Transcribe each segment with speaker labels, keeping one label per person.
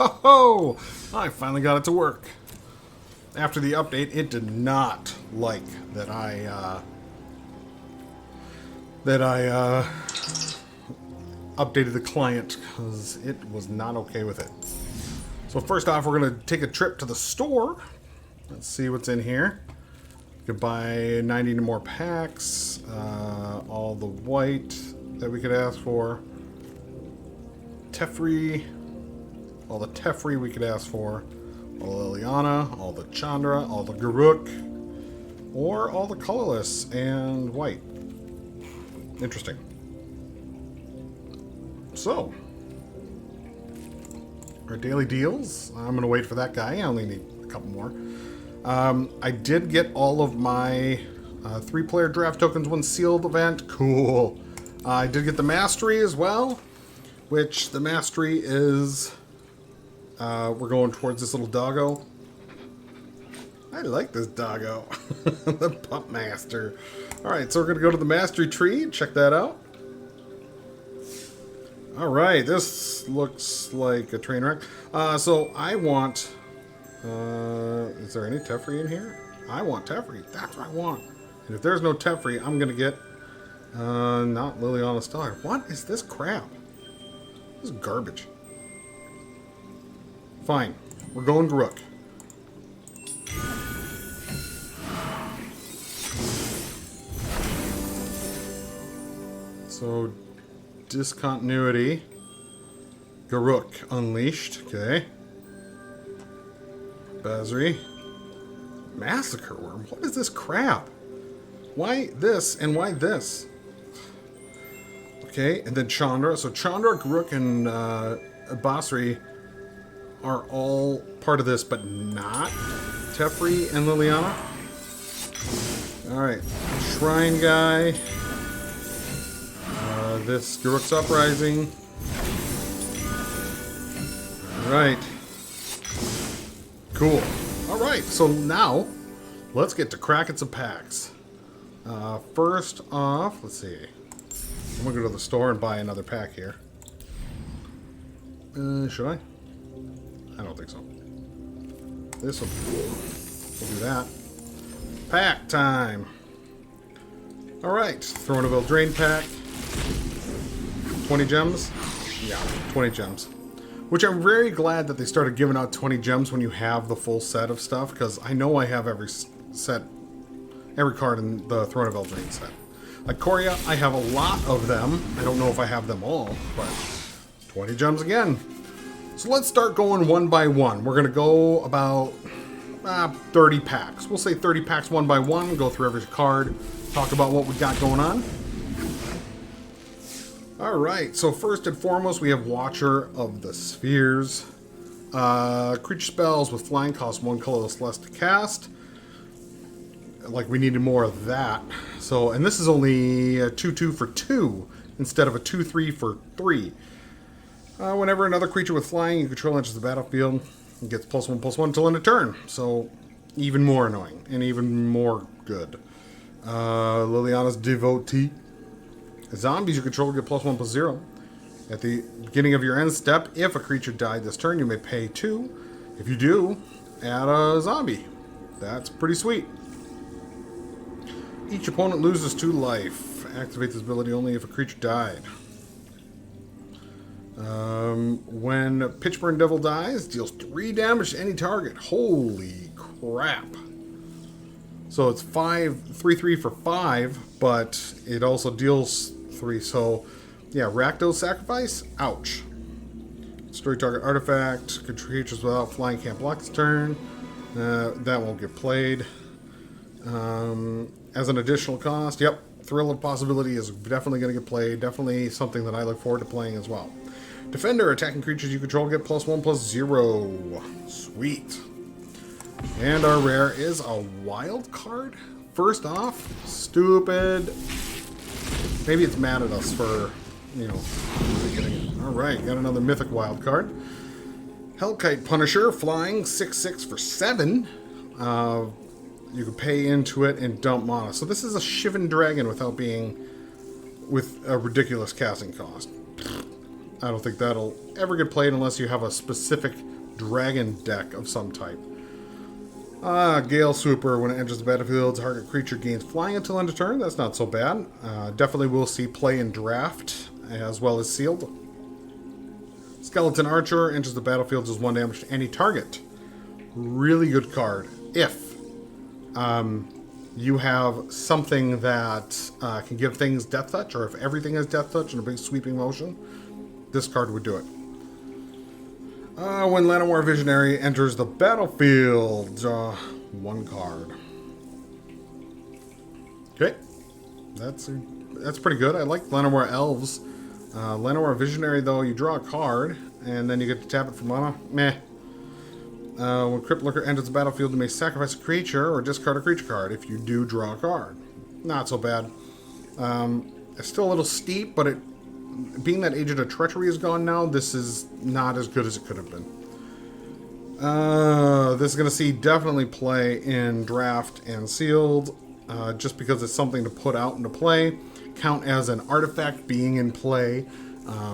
Speaker 1: ho! I finally got it to work. After the update, it did not like that I updated the client because it was not okay with it. So first off, we're going to take a trip to the store. Let's see what's in here. You could buy 90 more packs, all the white that we could ask for. Teferi, all the Teferi we could ask for. All the Liliana, all the Chandra, all the Garruk, or all the colorless and white. Interesting. So, our daily deals. I'm going to wait for that guy. I only need a couple more. I did get all of my 3-player draft tokens when sealed event. Cool. I did get the mastery as well, which the mastery is... we're going towards this little doggo. I like this doggo. The Pup Master. Alright, so we're going to go to the Mastery Tree. Check that out. Alright, this looks like a train wreck. So I want... is there any Teferi in here? I want Teferi. That's what I want. And if there's no Teferi, I'm going to get... not Liliana Star. What is this crap? This is garbage. Fine. We're going Garruk. So, discontinuity. Garruk unleashed. Okay. Bazri. Massacre Worm. What is this crap? Why this and why this? Okay, and then Chandra. So Chandra, Garruk, and Basri are all part of this, but not Teferi and Liliana. Alright. Shrine guy. This Garruk's Uprising. Alright. Cool. Alright, so now let's get to cracking some packs. First off, let's see. I'm gonna go to the store and buy another pack here. Should I? I don't think so. This will do that. Pack time. Alright, Throneville Drain Pack. 20 gems? Yeah, 20 gems. Which I'm very glad that they started giving out 20 gems when you have the full set of stuff, because I know I have every card in the Throneville Drain set. Like Korea, I have a lot of them. I don't know if I have them all, but 20 gems again. So let's start going one by one. We're going to go about 30 packs. We'll say 30 packs one by one. Go through every card. Talk about what we got going on. Alright, so first and foremost, we have Watcher of the Spheres. Creature spells with flying cost 1 colorless less to cast. Like, we needed more of that. So, and this is only a 2-2 for 2 instead of a 2-3 for 3. Whenever another creature with flying you control enters the battlefield, it gets +1/+1 until end of turn. So, even more annoying and even more good. Liliana's Devotee. Zombies you control get +1/+0. At the beginning of your end step, if a creature died this turn, you may pay 2. If you do, add a zombie. That's pretty sweet. Each opponent loses 2 life. Activate this ability only if a creature died. When Pitchburn Devil dies, deals 3 damage to any target. Holy crap. So it's 3/3 for 5, but it also deals 3. So, yeah, Rakdos Sacrifice. Ouch. Destroy target artifact. Creatures without flying can't block this turn. That won't get played. As an additional cost, yep, Thrill of Possibility is definitely going to get played. Definitely something that I look forward to playing as well. Defender, attacking creatures you control get +1/+0. Sweet. And our rare is a wild card. First off, stupid. Maybe it's mad at us for, you know, getting it. Alright, got another mythic wild card. Hellkite Punisher, flying 6/6 for 7. You can pay into it and dump mana. So this is a Shivan Dragon without being with a ridiculous casting cost. I don't think that'll ever get played unless you have a specific dragon deck of some type. Gale Swooper. When it enters the battlefield, target creature gains flying until end of turn. That's not so bad. Definitely will see play in draft as well as sealed. Skeleton Archer enters the battlefield, does 1 damage to any target. Really good card. If you have something that can give things Death Touch, or if everything has Death Touch in a big sweeping motion, this card would do it. When Llanowar Visionary enters the battlefield, draw 1 card. Okay, that's pretty good. I like Llanowar Elves. Llanowar Visionary, though, you draw a card, and then you get to tap it for mana. Meh. When Crypt Lurker enters the battlefield, you may sacrifice a creature or discard a creature card if you do draw a card. Not so bad. It's still a little steep, but being that Agent of Treachery is gone now, this is not as good as it could have been. This is going to see definitely play in draft and sealed, just because it's something to put out into play. Count as an artifact being in play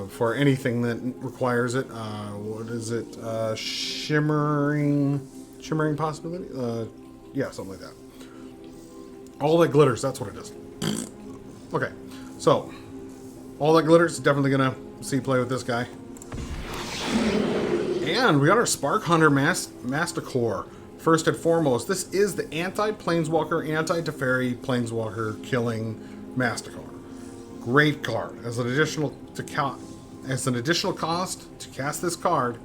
Speaker 1: for anything that requires it. What is it? Shimmering possibility? Yeah, something like that. All that glitters, that's what it is. Okay, so all that glitters is definitely gonna see play with this guy. And we got our Spark Hunter Masticore. First and foremost, this is the anti-Planeswalker, anti-Teferi Planeswalker killing Masticore. Great card. As an additional cost to cast this card,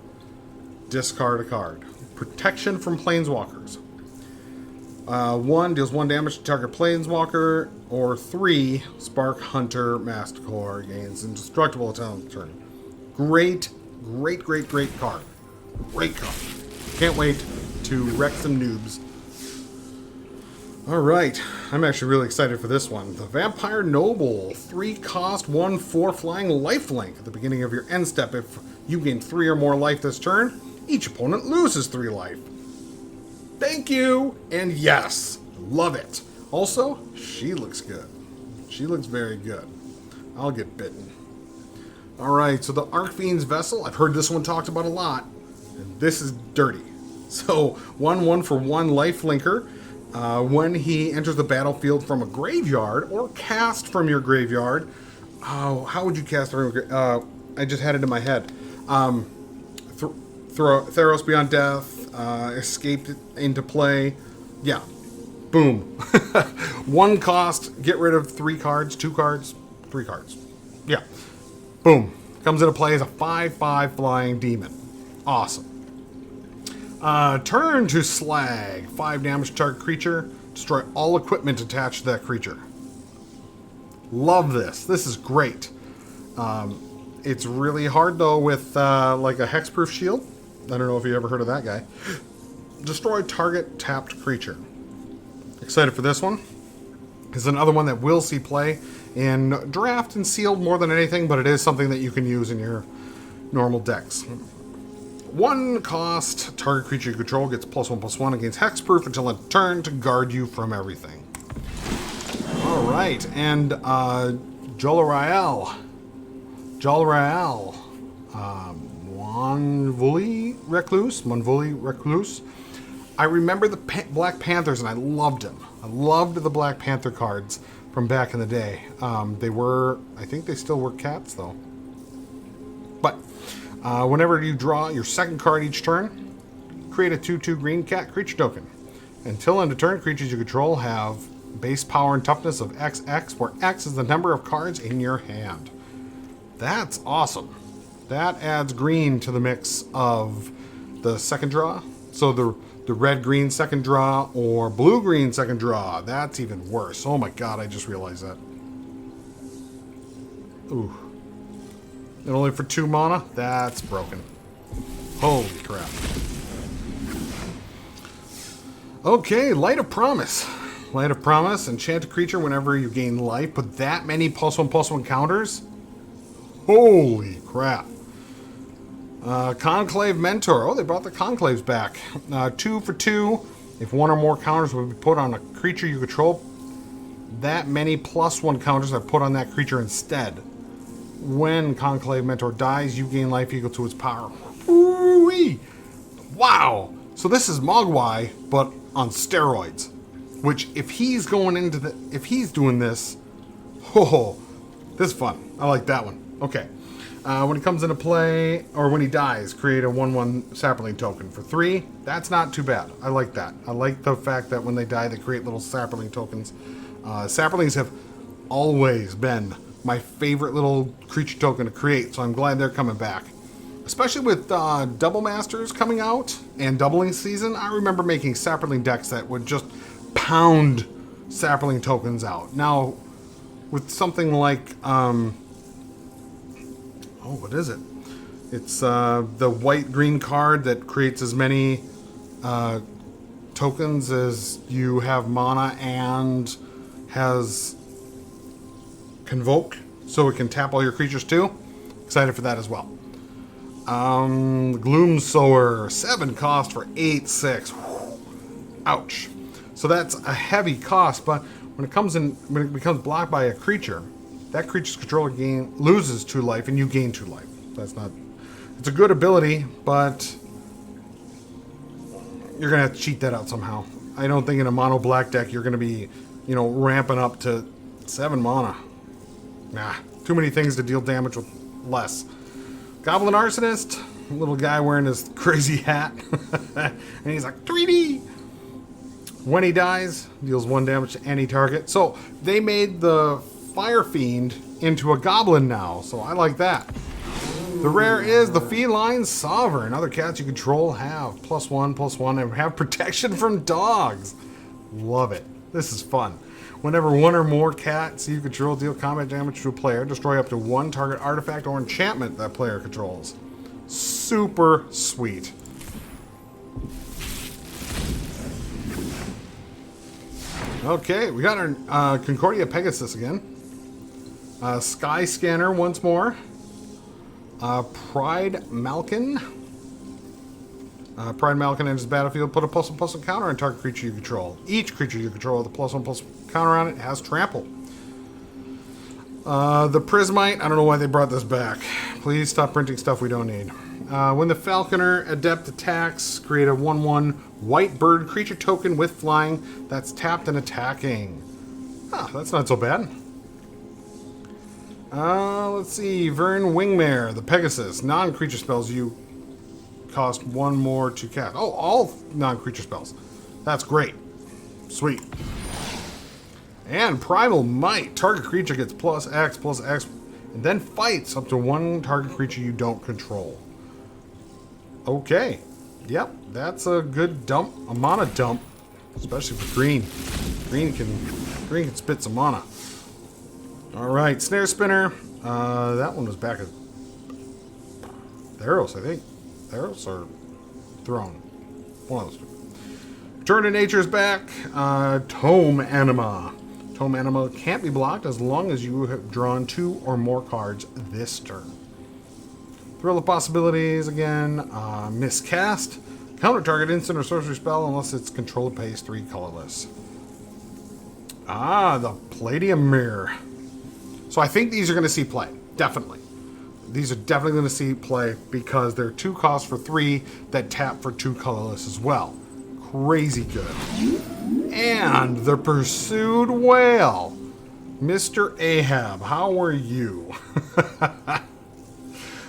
Speaker 1: discard a card. Protection from Planeswalkers. 1 deals 1 damage to target Planeswalker, or 3 Spark Hunter Masticore gains indestructible until end of turn. Great card. Great card. Can't wait to wreck some noobs. Alright, I'm actually really excited for this one. The Vampire Noble, 3 cost, 1/4 flying lifelink. At the beginning of your end step, if you gain 3 or more life this turn, each opponent loses 3 life. Thank you! And yes, love it. Also, she looks good. She looks very good. I'll get bitten. Alright, so the Archfiend's Vessel, I've heard this one talked about a lot. And this is dirty. So, 1/1 for 1 lifelinker. When he enters the battlefield from a graveyard or cast from your graveyard. Oh, how would you cast from your I just had it in my head. Theros Beyond Death, escaped into play. Yeah. Boom. 1 cost, get rid of 3 cards, 2 cards, 3 cards. Yeah. Boom. Comes into play as a 5/5 flying demon. Awesome. Turn to Slag. 5 damage to target creature. Destroy all equipment attached to that creature. Love this. This is great. It's really hard, though, with like a hexproof shield. I don't know if you ever heard of that guy. Destroy target tapped creature. Excited for this one. It's another one that will see play in draft and sealed more than anything, but it is something that you can use in your normal decks. 1 cost, target creature you control gets +1/+1 against hexproof until end of turn to guard you from everything. Alright, and Jolariel. Monvuli Recluse. I remember the Black Panthers, and I loved him. I loved the Black Panther cards from back in the day. They were, I think they still were cats, though. But whenever you draw your second card each turn, create a 2/2 green cat creature token. Until end of turn, creatures you control have base power and toughness of XX, where X is the number of cards in your hand. That's awesome. That adds green to the mix of the second draw. So the red-green second draw or blue-green second draw. That's even worse. Oh my god, I just realized that. Ooh. And only for 2 mana? That's broken. Holy crap. Okay, Light of Promise. Light of Promise, enchant a creature whenever you gain life, but that many +1/+1 counters? Holy crap. Conclave Mentor. Oh, they brought the Conclaves back. 2 for 2. If 1 or more counters would be put on a creature you control, that many +1 counters are put on that creature instead. When Conclave Mentor dies, you gain life equal to its power. Ooh-wee! Wow! So this is Mogwai, but on steroids. Which, if he's doing this, oh, this is fun. I like that one. Okay. When he comes into play, or when he dies, create a 1/1 sapling token for 3. That's not too bad. I like that. I like the fact that when they die, they create little sapling tokens. Saplings have always been my favorite little creature token to create, so I'm glad they're coming back. Especially with Double Masters coming out and doubling season, I remember making sapling decks that would just pound sapling tokens out. Now, with something like, what is it? It's the white-green card that creates as many tokens as you have mana and has Convoke, so it can tap all your creatures too. Excited for that as well. Gloom Sower, 7 cost for 8/6. Ouch. So that's a heavy cost, but when it becomes blocked by a creature, that creature's controller loses 2 life and you gain 2 life. It's a good ability, but you're gonna have to cheat that out somehow. I don't think in a mono black deck you're gonna be, ramping up to 7 mana. Nah, too many things to deal damage with less. Goblin Arsonist, little guy wearing his crazy hat, and he's like 3D. When he dies, deals 1 damage to any target. So they made the Fire Fiend into a goblin now, so I like that. The rare is the Feline Sovereign. Other cats you control have +1/+1 and have protection from dogs. Love it. This is fun. Whenever 1 or more cats you control deal combat damage to a player, destroy up to 1 target artifact or enchantment that player controls. Super sweet. Okay, we got our Concordia Pegasus again. Sky Scanner once more. Pride Malkin. Pride Malkin enters the battlefield. Put a +1/+1 counter on target creature you control. Each creature you control with a +1/+1 counter on it has trample. The Prismite. I don't know why they brought this back. Please stop printing stuff we don't need. When the Falconer Adept attacks, create a 1/1 white bird creature token with flying that's tapped and attacking. That's not so bad. Let's see. Vern Wingmare, the Pegasus. Non-creature spells you cost 1 more to cast. Oh, all non-creature spells. That's great. Sweet. And Primal Might. Target creature gets +X/+X and then fights up to 1 target creature you don't control. Okay. Yep, that's a good dump. A mana dump. Especially for green. Green can spit some mana. Alright, Snare Spinner. That one was back at Theros, I think. Theros or Throne. One of those two. Return to Nature's back. Tome Anima. Tome Anima can't be blocked as long as you have drawn 2 or more cards this turn. Thrill of Possibilities again. Miscast. Counter target instant or sorcery spell unless it's controlled pays 3 colorless. The Palladium Mirror. So I think these are going to see play. Definitely. These are definitely going to see play because they're 2 costs for 3 that tap for 2 colorless as well. Crazy good. And the Pursued Whale. Mr. Ahab, how are you?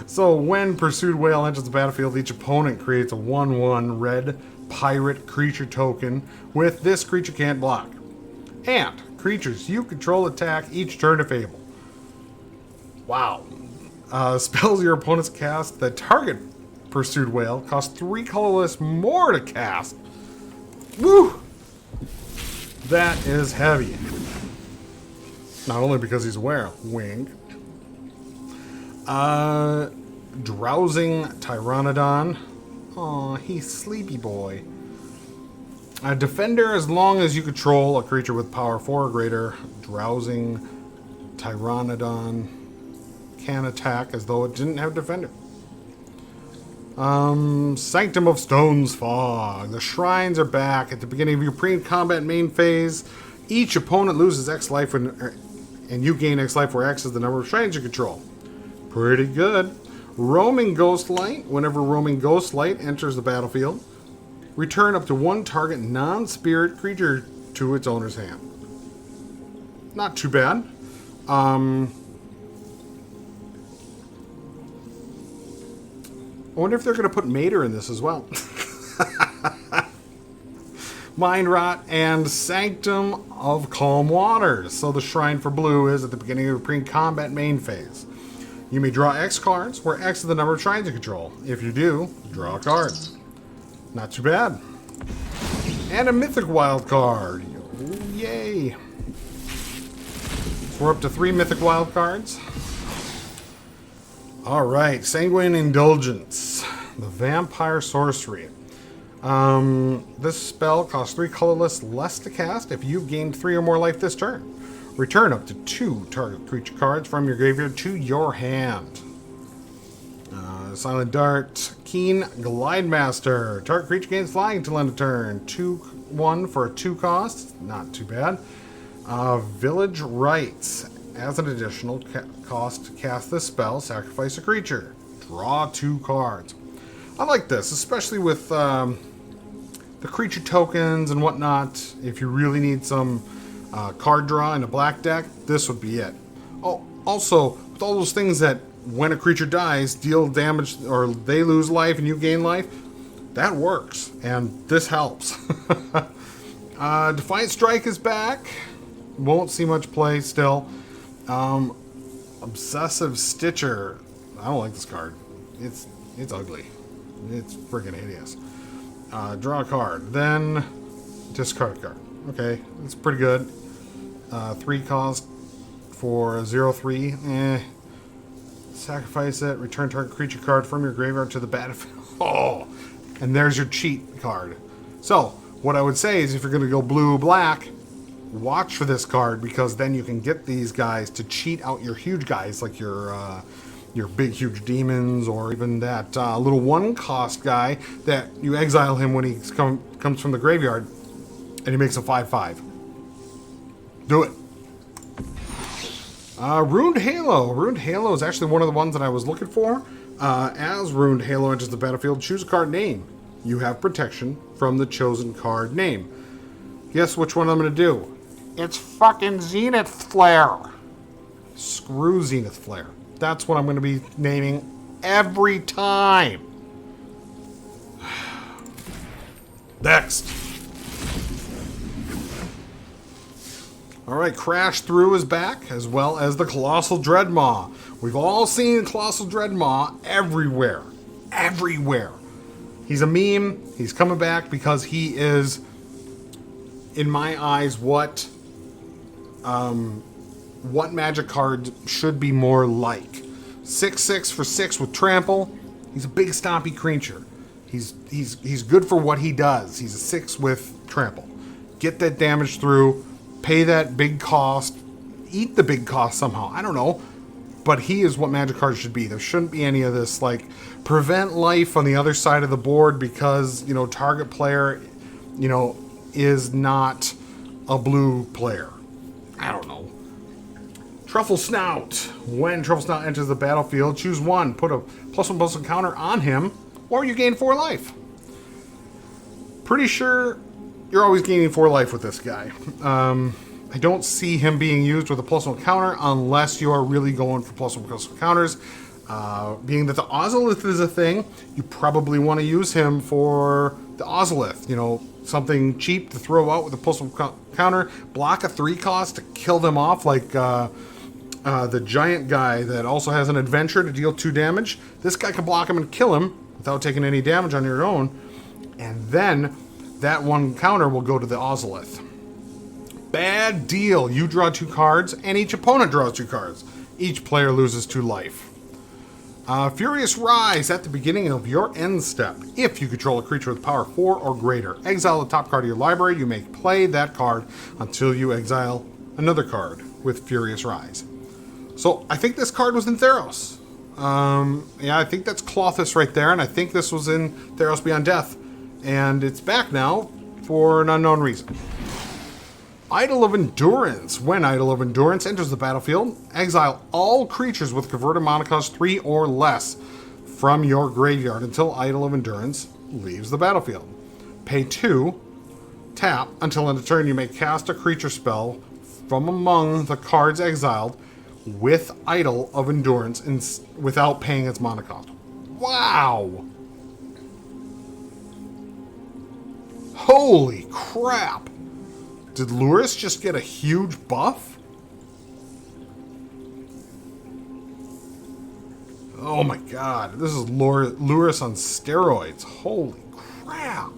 Speaker 1: So when Pursued Whale enters the battlefield, each opponent creates a 1/1 red pirate creature token with this creature can't block. And creatures you control attack each turn if able. Wow. Spells your opponents cast that target Pursued Whale cost 3 colorless more to cast. Woo! That is heavy. Not only because he's a whale. Wink. Drowsing Pteranodon. Aw, he's sleepy boy. A defender as long as you control a creature with power 4 or greater. Drowsing Pteranodon can attack as though it didn't have defender. Sanctum of Stone's Fog. The shrines are back. At the beginning of your pre-combat main phase, each opponent loses X life and you gain X life where X is the number of shrines you control. Pretty good. Roaming Ghost Light. Whenever Roaming Ghost Light enters the battlefield, return up to one target non-spirit creature to its owner's hand. Not too bad. I wonder if they're going to put Mater in this as well. Mind Rot and Sanctum of Calm Waters. So the Shrine for blue is at the beginning of the pre-combat main phase. You may draw X cards, where X is the number of shrines you control. If you do, draw a card. Not too bad. And a Mythic Wild card. Yay. So we're up to 3 Mythic Wild cards. Alright, Sanguine Indulgence. The Vampire Sorcery. This spell costs 3 colorless less to cast if you've gained 3 or more life this turn. Return up to 2 target creature cards from your graveyard to your hand. Silent Dart, Keen Glide Master. Target creature gains flying until end of turn. 2/1 for a 2 cost. Not too bad. Village Rites. As an additional cost to cast this spell, sacrifice a creature. Draw 2 cards. I like this, especially with the creature tokens and whatnot. If you really need some card draw in a black deck, this would be it. Oh, also, with all those things that when a creature dies, deal damage or they lose life and you gain life, that works. And this helps. Defiant Strike is back. Won't see much play still. Obsessive Stitcher. I don't like this card. It's ugly. It's friggin' hideous. Draw a card. Then discard a card. Okay, it's pretty good. 3 cost for a 0/3. Sacrifice it. Return target creature card from your graveyard to the battlefield. Oh, and there's your cheat card. So, what I would say is if you're going to go blue-black, watch for this card, because then you can get these guys to cheat out your huge guys, like your big, huge demons, or even that little 1-cost guy that you exile him when he comes from the graveyard, and he makes a 5/5. Do it. Ruined Halo. Ruined Halo is actually one of the ones that I was looking for. As Ruined Halo enters the battlefield, choose a card name. You have protection from the chosen card name. Guess which one I'm going to do? It's fucking Zenith Flare. Screw Zenith Flare. That's what I'm going to be naming every time. Next. Alright, Crash Through is back, as well as the Colossal Dreadmaw. We've all seen Colossal Dreadmaw everywhere. Everywhere. He's a meme. He's coming back because he is, in my eyes, what Magic cards should be more like. 6/6 for 6 with Trample. He's a big stompy creature. He's good for what he does. He's a 6 with Trample. Get that damage through. Pay that big cost. Eat the big cost somehow. I don't know. But he is what Magic cards should be. There shouldn't be any of this, like, prevent life on the other side of the board because, you know, target player, you know, is not a blue player. I don't know. Truffle Snout. When Truffle Snout enters the battlefield, choose one. Put a +1/+1 counter on him, or you gain 4 life. Pretty sure you're always gaining 4 life with this guy. I don't see him being used with a +1 counter unless you are really going for +1/+1 counters. Being that the Ozolith is a thing, you probably want to use him for the Ozolith. You know, something cheap to throw out with a +1 counter. Block a 3 cost to kill them off, like the giant guy that also has an adventure to deal 2 damage. This guy can block him and kill him without taking any damage on your own. And then that 1 counter will go to the Ozolith. Bad deal. You draw 2 cards, and each opponent draws 2 cards. Each player loses 2 life. Furious Rise at the beginning of your end step. If you control a creature with power 4 or greater, exile the top card of your library. You may play that card until you exile another card with Furious Rise. So I think this card was in Theros. Yeah, I think that's Klothys right there, and I think this was in Theros Beyond Death. And it's back now for an unknown reason. Idol of Endurance. When Idol of Endurance enters the battlefield, exile all creatures with converted mana cost 3 or less. from your graveyard until Idol of Endurance leaves the battlefield. Pay 2, tap, until end of turn you may cast a creature spell from among the cards exiled with Idol of Endurance without paying its mana cost. Wow! Holy crap! Did Luris just get a huge buff? Oh my god, this is Luris on steroids. Holy crap.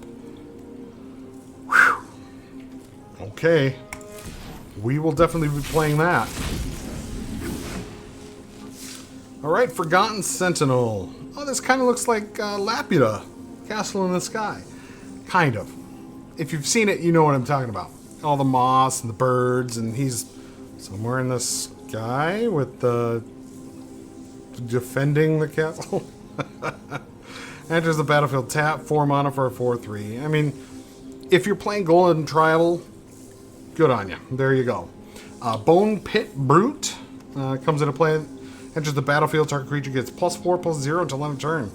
Speaker 1: Whew. Okay. We will definitely be playing that. Alright, Forgotten Sentinel. Oh, this kind of looks like Laputa, Castle in the Sky. Kind of. If you've seen it, you know what I'm talking about. All the moss and the birds, and he's somewhere in the sky with the defending the castle. Enters the battlefield, tap, 4 mana for a 4/3. I mean, if you're playing Golden Tribal, good on you. There you go. Bone Pit Brute comes into play. Enters the battlefield, target creature gets +4/+0 until end of turn.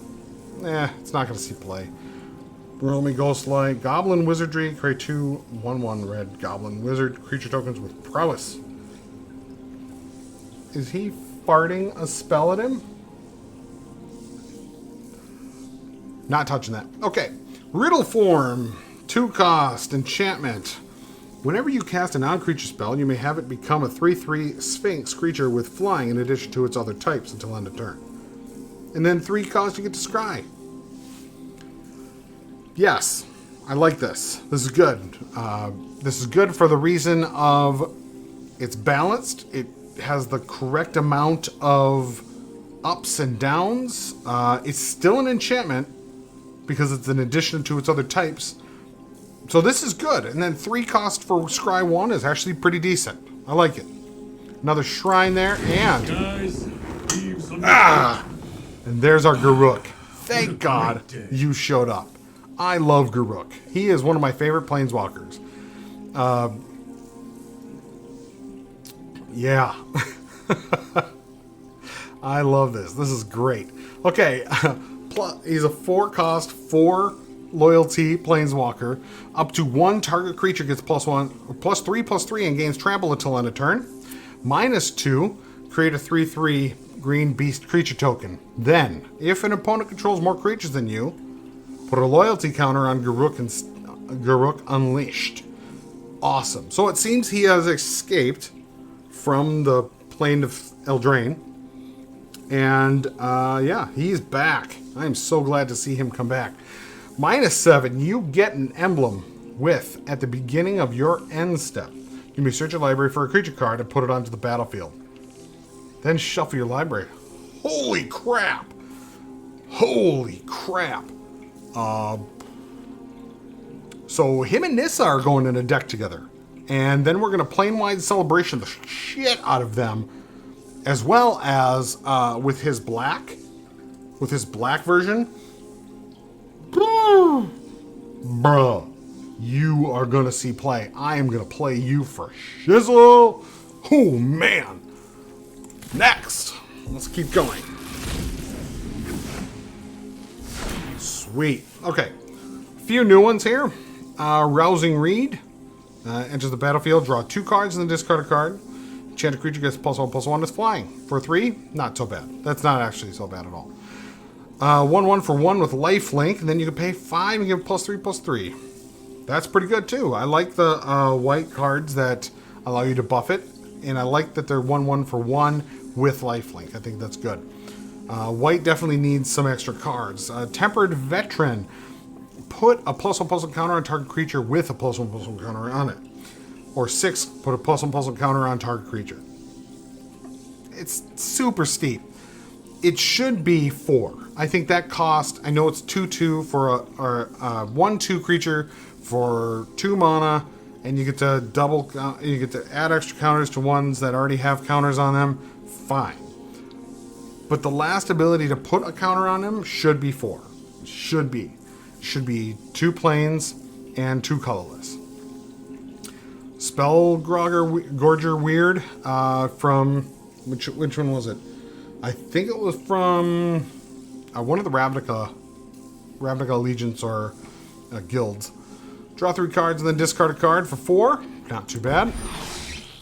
Speaker 1: It's not going to see play. Romy Ghostlight, Goblin Wizardry, create 2 1/1 red Goblin Wizard creature tokens with prowess. Is he farting a spell at him? Not touching that. Okay. Riddle Form, 2 cost, enchantment. Whenever you cast a non-creature spell, you may have it become a 3/3 Sphinx creature with flying in addition to its other types until end of turn. And then 3 cost, you get to scry. Yes, I like this. This is good. This is good for the reason of it's balanced. It has the correct amount of ups and downs. It's still an enchantment because it's an addition to its other types. So this is good. And then 3 cost for Scry 1 is actually pretty decent. I like it. Another shrine there, and and there's our Garruk. Thank God you showed up. I love Garruk. He is one of my favorite planeswalkers. Yeah. I love this. This is great. Okay. He's a 4 cost, 4 loyalty planeswalker. Up to 1 target creature gets +3/+3 and gains trample until end of turn. -2, create a 3/3 green beast creature token. Then, if an opponent controls more creatures than you, put a loyalty counter on Garruk Unleashed. Awesome. So it seems he has escaped from the plane of Eldraine. And, yeah, he's back. I am so glad to see him come back. -7, you get an emblem with, at the beginning of your end step. You may search your library for a creature card and put it onto the battlefield. Then shuffle your library. Holy crap! Holy crap! So him and Nissa are going in a deck together. And then we're going to plane-wide celebration the shit out of them. As well as with his black version. Bruh, you are going to see play. I am going to play you for shizzle. Oh, man. Next. Let's keep going. Sweet. Okay. A few new ones here. Rousing Reed. Enters the battlefield. Draw 2 cards and then discard a card. Enchant a creature gets +1/+1. It's flying. For 3, not so bad. That's not actually so bad at all. 1/1 for 1 with lifelink, and then you can pay 5 and give +3/+3. That's pretty good too. I like the white cards that allow you to buff it, and I like that they're 1/1 for 1 with lifelink. I think that's good. White definitely needs some extra cards. Tempered Veteran. Put a +1/+1 counter on target creature with a +1/+1 counter on it. Or 6, put a +1/+1 counter on target creature. It's super steep. It should be 4. I think that cost, I know it's 2/2 for a 1/2 creature for 2 mana, and you get to you get to add extra counters to ones that already have counters on them. Fine. But the last ability to put a counter on them should be 4. Should be 2 planes and 2 colorless. Gorger Weird from which one was it? I think it was from one of the Ravnica allegiance or guilds. Draw 3 cards and then discard a card for 4. Not too bad.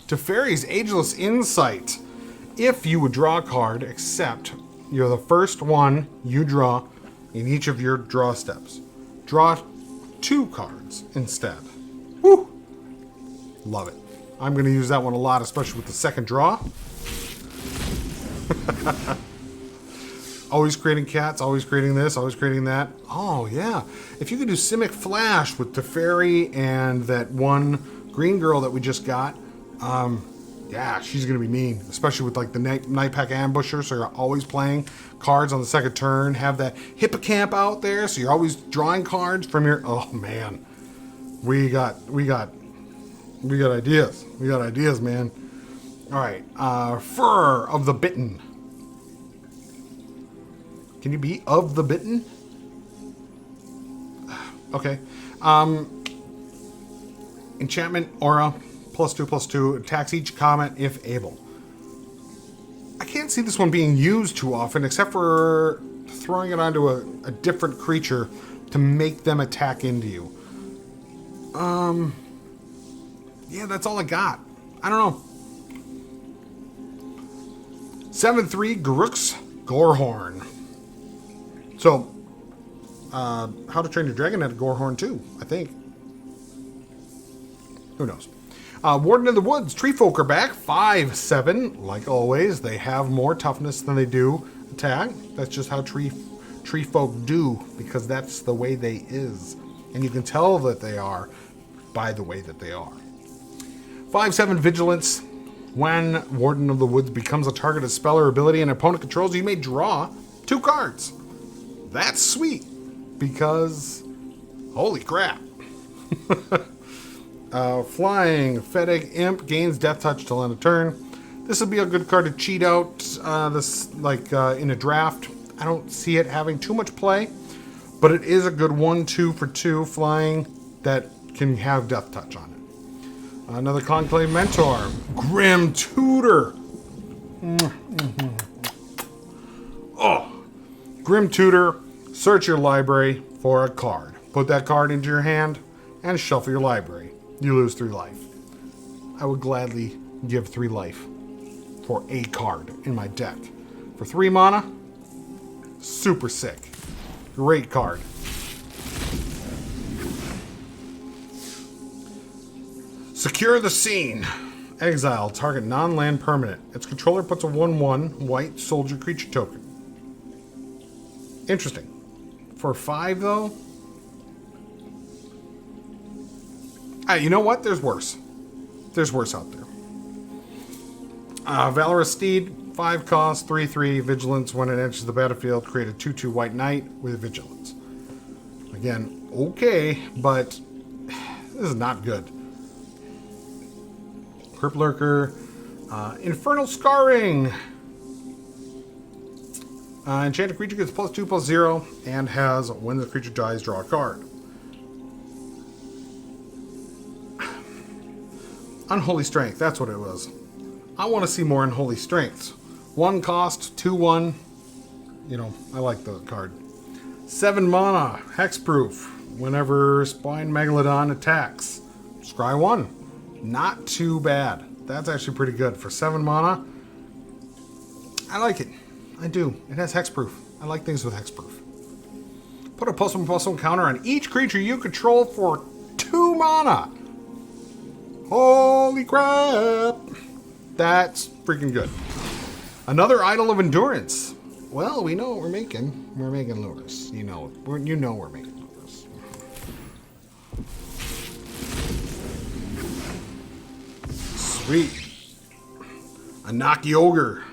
Speaker 1: Teferi's Ageless Insight. If you would draw a card, except you're the first one you draw in each of your draw steps. Draw 2 cards instead. Woo! Love it. I'm going to use that one a lot, especially with the second draw. Always creating cats, always creating this, always creating that. Oh, yeah. If you could do Simic Flash with Teferi and that one green girl that we just got, yeah, she's going to be mean. Especially with like the night pack ambusher, so you're always playing cards on the second turn. Have that hippocamp out there, so you're always drawing cards from your... Oh, man. We got ideas. We got ideas, man. All right. Fur of the Bitten. Can you be of the bitten? Okay. Enchantment aura, +2/+2, attacks each comet if able. I can't see this one being used too often, except for throwing it onto a different creature to make them attack into you. Yeah, that's all I got. I don't know. 7/3 Garruk's Gorehorn. So, How to Train Your Dragon had a Gorehorn too, I think. Who knows? Warden of the Woods, Tree Folk are back, 5/7. Like always, they have more toughness than they do attack. That's just how tree folk do, because that's the way they is. And you can tell that they are by the way that they are. 5/7 Vigilance. When Warden of the Woods becomes a target of spell or ability an opponent controls, you may draw 2 cards. That's sweet, because holy crap. Flying Fennec Imp gains Death Touch till end of turn. This would be a good card to cheat out in a draft. I don't see it having too much play, but it is a good 1/2 for 2 flying that can have Death Touch on it. Another Conclave Mentor, Grim Tutor. Oh, Grim Tutor. Search your library for a card. Put that card into your hand and shuffle your library. You lose 3 life. I would gladly give 3 life for a card in my deck. For 3 mana, super sick. Great card. Secure the Scene. Exile target non-land permanent. Its controller puts a 1/1 white soldier creature token. Interesting. For 5, though? You know what? There's worse. There's worse out there. Valorous Steed, 5 cost, 3/3, Vigilance. When it enters the battlefield, create a 2/2 white knight with Vigilance. Again, okay, but this is not good. Crypt Lurker, Infernal Scarring. Enchanted creature gets +2/+0 and has, when the creature dies, draw a card. Unholy Strength, that's what it was. I want to see more Unholy Strengths. 1 cost, 2/1. You know, I like the card. 7 mana, Hexproof. Whenever Spine Megalodon attacks, scry 1. Not too bad. That's actually pretty good. For 7 mana, I like it. I do. It has Hexproof. I like things with Hexproof. Put a +1/+1 counter on each creature you control for 2 mana. Holy crap. That's freaking good. Another Idol of Endurance. Well, we know what we're making. We're making lures. You know we're making lures. Sweet. Anaki Ogre.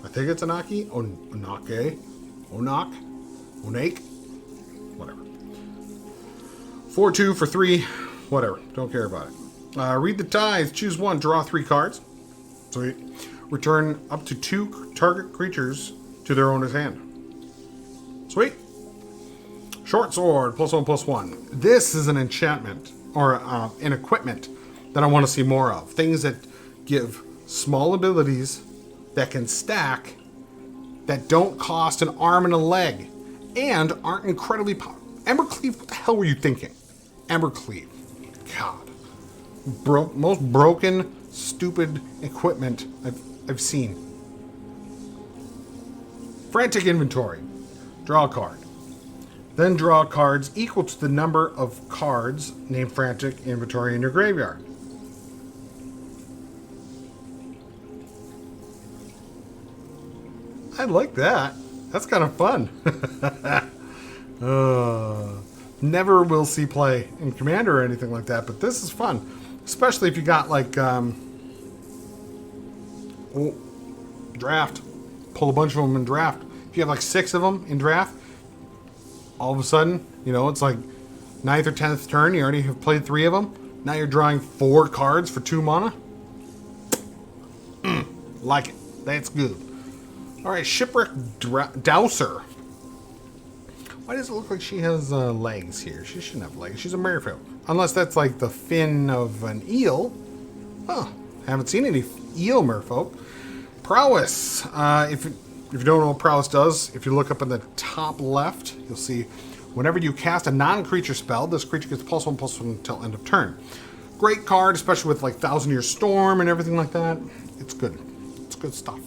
Speaker 1: I think it's Anaki. Onake. Onak. Onake. Whatever. 4/2 for 3. Whatever. Don't care about it. Read the Ties. Choose 1. Draw 3 cards. Sweet. Return up to 2 target creatures to their owner's hand. Sweet. Short Sword. +1/+1. This is an enchantment or an equipment that I want to see more of. Things that give small abilities that can stack that don't cost an arm and a leg and aren't incredibly powerful. Embercleave, what the hell were you thinking? Embercleave. God. Most broken, stupid equipment I've seen. Frantic inventory. Draw a card. Then draw cards equal to the number of cards named Frantic inventory in your graveyard. I like that. That's kind of fun. Never will see play in Commander or anything like that, but this is fun. Especially if you got like draft. Pull a bunch of them in draft. If you have like 6 of them in draft, all of a sudden, you know, it's like 9th or 10th turn. You already have played 3 of them. Now you're drawing 4 cards for 2 mana. Like it. That's good. Alright, Shipwreck Dowser. Why does it look like she has legs here? She shouldn't have legs. She's a merfolk. Unless that's like the fin of an eel. Huh. Haven't seen any eel merfolk. Prowess. If you don't know what Prowess does, if you look up in the top left, you'll see whenever you cast a non-creature spell, this creature gets +1/+1 until end of turn. Great card, especially with like Thousand Year Storm and everything like that. It's good. It's good stuff.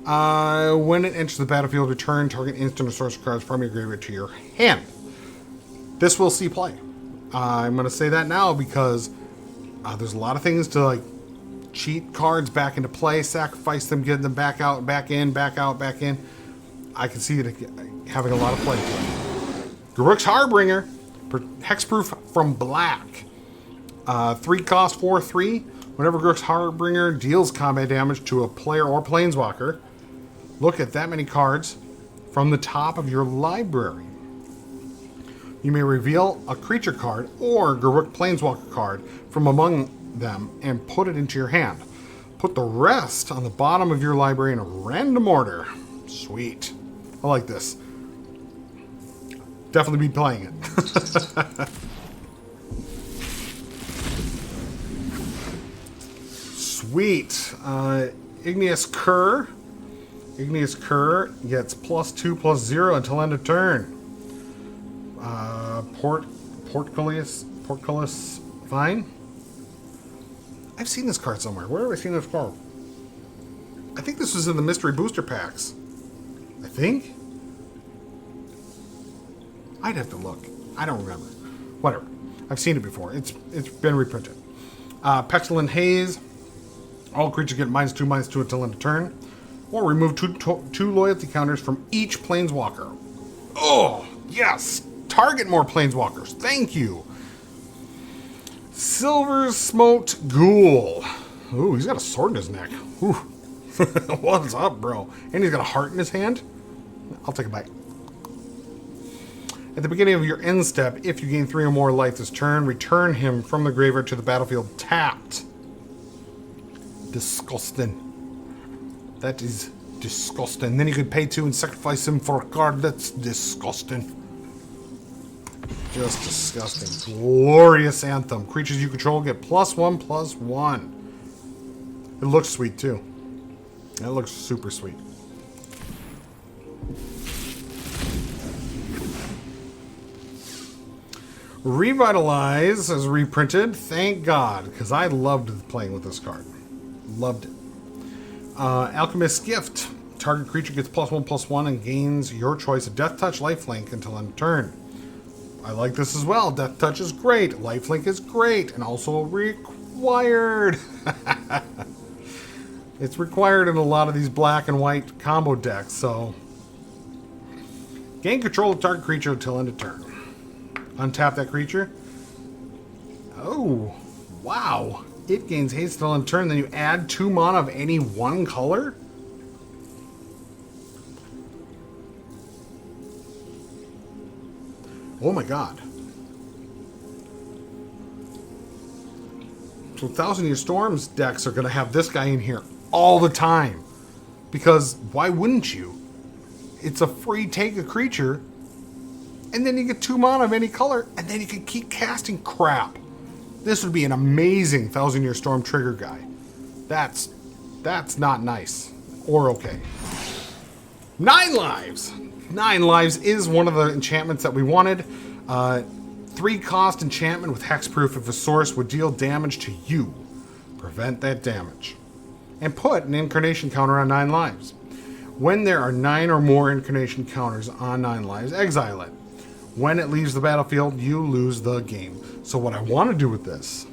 Speaker 1: When it enters the battlefield, return target instant or sorcery cards from your graveyard to your hand. This will see play. I'm going to say that now because there's a lot of things to like cheat cards back into play, sacrifice them, get them back out, back in, back out, back in. I can see it having a lot of play to it. Garruk's Harbinger, hexproof from black. 3 cost, 4/3. Whenever Garruk's Harbinger deals combat damage to a player or planeswalker, look at that many cards from the top of your library. You may reveal a creature card or Garruk Planeswalker card from among them and put it into your hand. Put the rest on the bottom of your library in a random order. Sweet. I like this. Definitely be playing it. Sweet. Igneous Cur. Igneous Cur gets +2/+0 until end of turn. Portcullis Vine. I've seen this card somewhere. Where have I seen this card? I think this was in the mystery booster packs. I think. I'd have to look. I don't remember. Whatever. I've seen it before. It's been reprinted. Petulant Haze. All creatures get -2/-2 until end of turn. Or remove two loyalty counters from each planeswalker. Oh, yes! Target more planeswalkers. Thank you. Silver Smote Ghoul. Ooh, he's got a sword in his neck. Ooh. What's up, bro? And he's got a heart in his hand. I'll take a bite. At the beginning of your end step, if you gain 3 or more life this turn, return him from the graveyard to the battlefield tapped. Disgusting. That is disgusting. Then you could pay 2 and sacrifice him for a card. That's disgusting. Just disgusting. Glorious Anthem. Creatures you control get +1/+1. It looks sweet too. It looks super sweet. Revitalize is reprinted. Thank God, because I loved playing with this card. Loved it. Alchemist's Gift. Target creature gets +1/+1 and gains your choice of Death Touch, Lifelink until end of turn. I like this as well. Death Touch is great. Lifelink is great. And also required. It's required in a lot of these black and white combo decks, so. Gain control of target creature until end of turn. Untap that creature. Oh, wow. It gains haste until end of turn, then you add 2 mana of any one color? Oh my god. So Thousand Year Storms decks are going to have this guy in here all the time. Because why wouldn't you? It's a free take a creature, and then you get 2 mana of any color, and then you can keep casting crap. This would be an amazing Thousand Year Storm trigger guy. That's not nice. Or okay. 9 lives. 9 lives is one of the enchantments that we wanted. 3 cost enchantment with hexproof if a source would deal damage to you. Prevent that damage. And put an incarnation counter on 9 lives. When there are 9 or more incarnation counters on 9 lives, exile it. When it leaves the battlefield, you lose the game. So what I want to do with this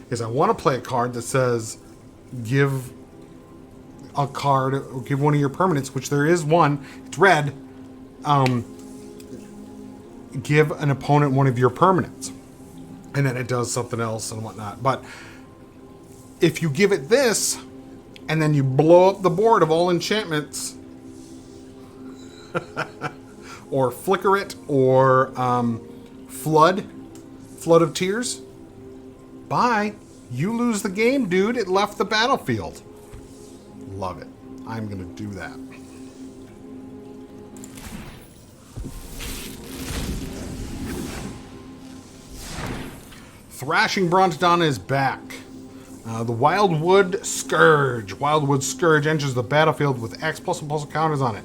Speaker 1: is I want to play a card that says give a card, or give one of your permanents, which there is one, it's red, give an opponent one of your permanents. And then it does something else and whatnot. But if you give it this, and then you blow up the board of all enchantments, or flicker it, or flood of tears, bye. You lose the game, dude. It left the battlefield. Love it. I'm going to do that. Thrashing Brontodon is back. The Wildwood Scourge. Wildwood Scourge enters the battlefield with X plus and counters on it.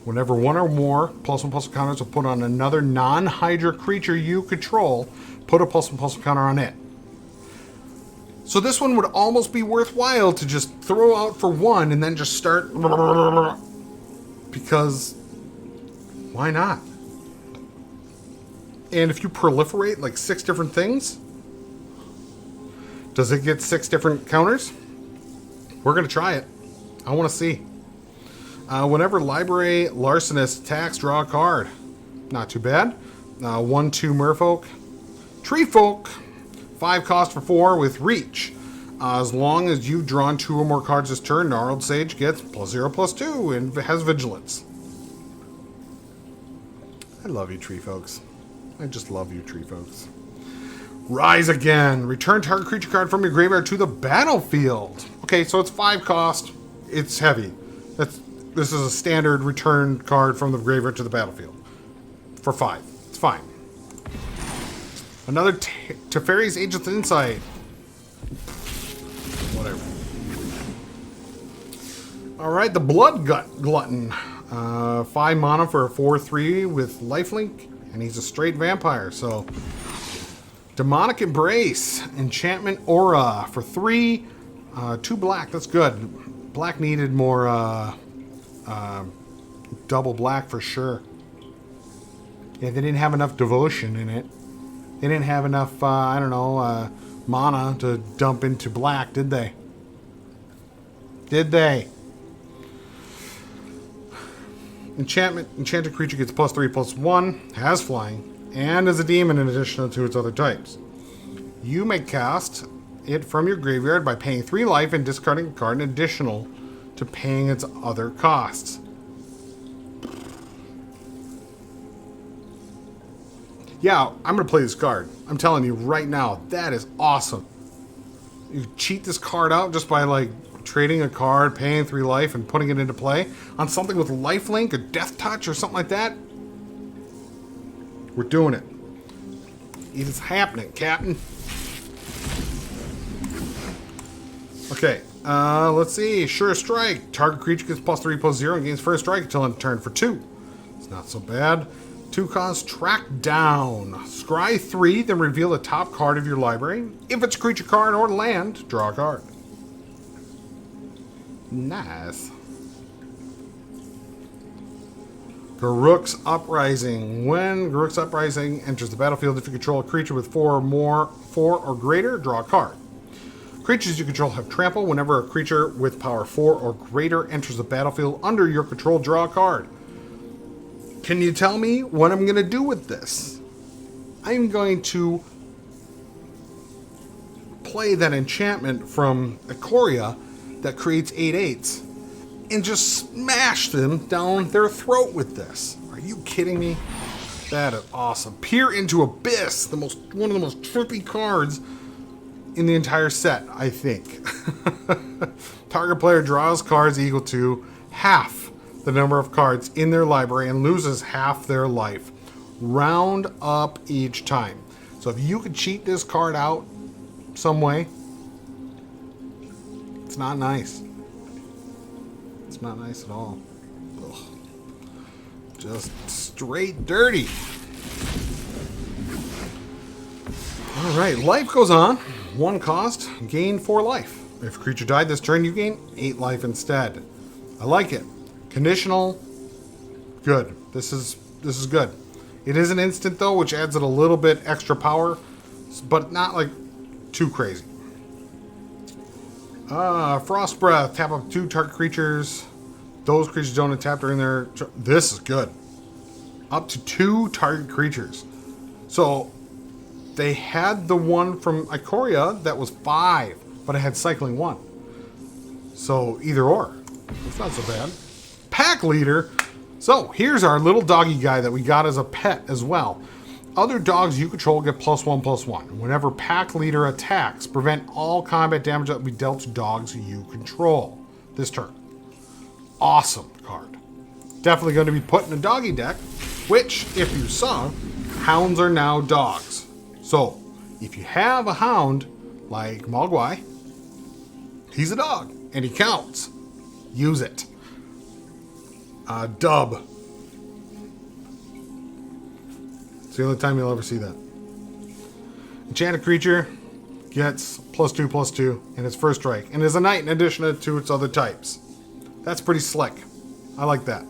Speaker 1: Whenever one or more +1 +1 counters are put on another non-Hydra creature you control, put a +1 +1 counter on it. So this one would almost be worthwhile to just throw out for 1 and then just start, because why not? And if you proliferate like 6 different things, does it get 6 different counters? We're going to try it. I want to see. Whenever Library Larcenist attacks, draw a card. Not too bad. 1/2 Merfolk. Treefolk. 5 cost for 4 with Reach. As long as you've drawn 2 or more cards this turn, Gnarled Sage gets +0/+2 and has Vigilance. I love you, tree folks. I just love you, tree folks. Rise Again. Return target creature card from your graveyard to the battlefield. Okay, so it's 5 cost. It's heavy. This is a standard return card from the graveyard to the battlefield. For 5. It's fine. Another Teferi's Agent's Insight. Whatever. Alright, the Blood Glutton. 5 mana for a 4/3 with lifelink, and he's a straight vampire, so... Demonic Embrace. Enchantment Aura for 3. 2 black, that's good. Black needed more, double black for sure. Yeah, they didn't have enough devotion in it. They didn't have enough, I don't know, mana to dump into black, did they? Did they? Enchanted creature gets +3/+1, has flying, and is a demon in addition to its other types. You may cast it from your graveyard by paying 3 life and discarding a card in additional to paying its other costs. Yeah, I'm going to play this card. I'm telling you right now, that is awesome. You cheat this card out just by, like, trading a card, paying 3 life, and putting it into play on something with lifelink or death touch or something like that. We're doing it. It is happening, Captain. Okay, let's see. Sure Strike. Target creature gets +3/+0 and gains first strike until end of turn for 2. It's not so bad. 2 cost, Track Down. Scry 3, then reveal the top card of your library. If it's a creature card or land, draw a card. Nice. Garruk's Uprising. When Garruk's Uprising enters the battlefield, if you control a creature with 4 or greater, draw a card. Creatures you control have trample. Whenever a creature with power 4 or greater enters the battlefield under your control, draw a card. Can you tell me what I'm going to do with this? I'm going to play that enchantment from Ikoria that creates 8/8s and just smash them down their throat with this. Are you kidding me? That is awesome. Peer into Abyss, one of the most trippy cards in the entire set, I think. Target player draws cards equal to half the number of cards in their library and loses half their life. Round up each time. So if you could cheat this card out some way, it's not nice. It's not nice at all. Ugh. Just straight dirty. Alright, life goes on. 1 cost, gain 4 life. If a creature died this turn, you gain 8 life instead. I like it. Conditional, good. This is good. It is an instant though, which adds it a little bit extra power, but not like too crazy. Frost Breath, tap up 2 target creatures. Those creatures don't untap during their... This is good. Up to 2 target creatures. So, they had the one from Ikoria that was 5, but it had cycling 1. So, either or. It's not so bad. Pack Leader. So, here's our little doggy guy that we got as a pet as well. Other dogs you control get +1/+1. Whenever Pack Leader attacks, prevent all combat damage that will be dealt to dogs you control this turn. Awesome card. Definitely going to be put in a doggy deck, which, if you saw, hounds are now dogs. So, if you have a hound, like Mogwai, he's a dog, and he counts. Use it. Dub. It's the only time you'll ever see that. Enchanted creature gets +2/+2 in its first strike, and is a knight in addition to its other types. That's pretty slick. I like that.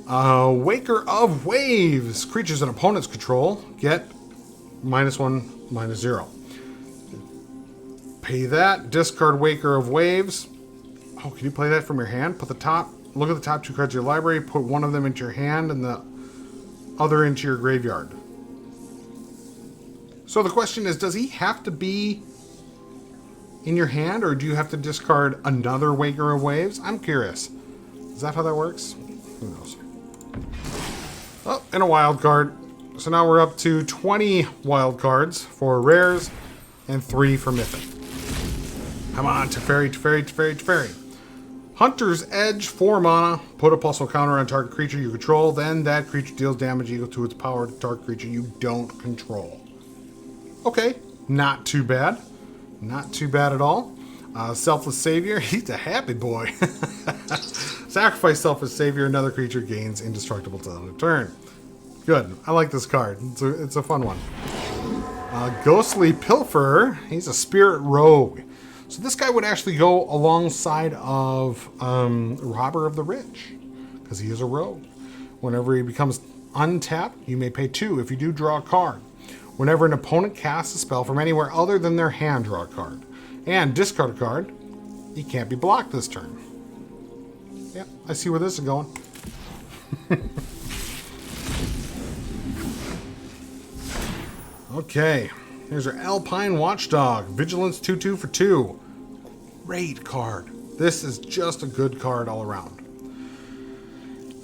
Speaker 1: Waker of Waves. Creatures and opponents control get -1/-0. Pay that. Discard Waker of Waves. Oh, can you play that from your hand? Look at the top 2 cards of your library. Put one of them into your hand and the other into your graveyard. So the question is, does he have to be in your hand, or do you have to discard another Waker of Waves? I'm curious. Is that how that works? Who knows? Oh, and a wild card. So now we're up to 20 wild cards for rares and 3 for mythic. Come on, Teferi. Hunter's Edge, 4 mana. Put a +1 counter on target creature you control. Then that creature deals damage equal to its power to target creature you don't control. Okay, not too bad. Not too bad at all. Selfless Savior, he's a happy boy. Sacrifice Selfless Savior, another creature gains indestructible till end of turn. Good, I like this card. It's a fun one. Ghostly Pilferer, he's a spirit rogue. So this guy would actually go alongside of Robber of the Rich, because he is a rogue. Whenever he becomes untapped, you may pay 2 if you do draw a card. Whenever an opponent casts a spell from anywhere other than their hand, draw a card. And discard a card, he can't be blocked this turn. Yeah, I see where this is going. Okay, here's our Alpine Watchdog. Vigilance 2/2 for 2. Great card. This is just a good card all around.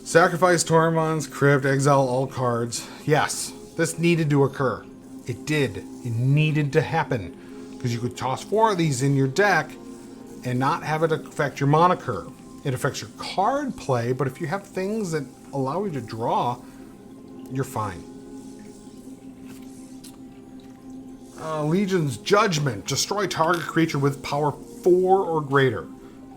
Speaker 1: Sacrifice Tormund's Crypt, exile all cards. Yes, this needed to occur. It did. It needed to happen. Because you could toss 4 of these in your deck and not have it affect your mana curve. It affects your card play, but if you have things that allow you to draw, you're fine. Legion's Judgment. Destroy target creature with power 4 or greater.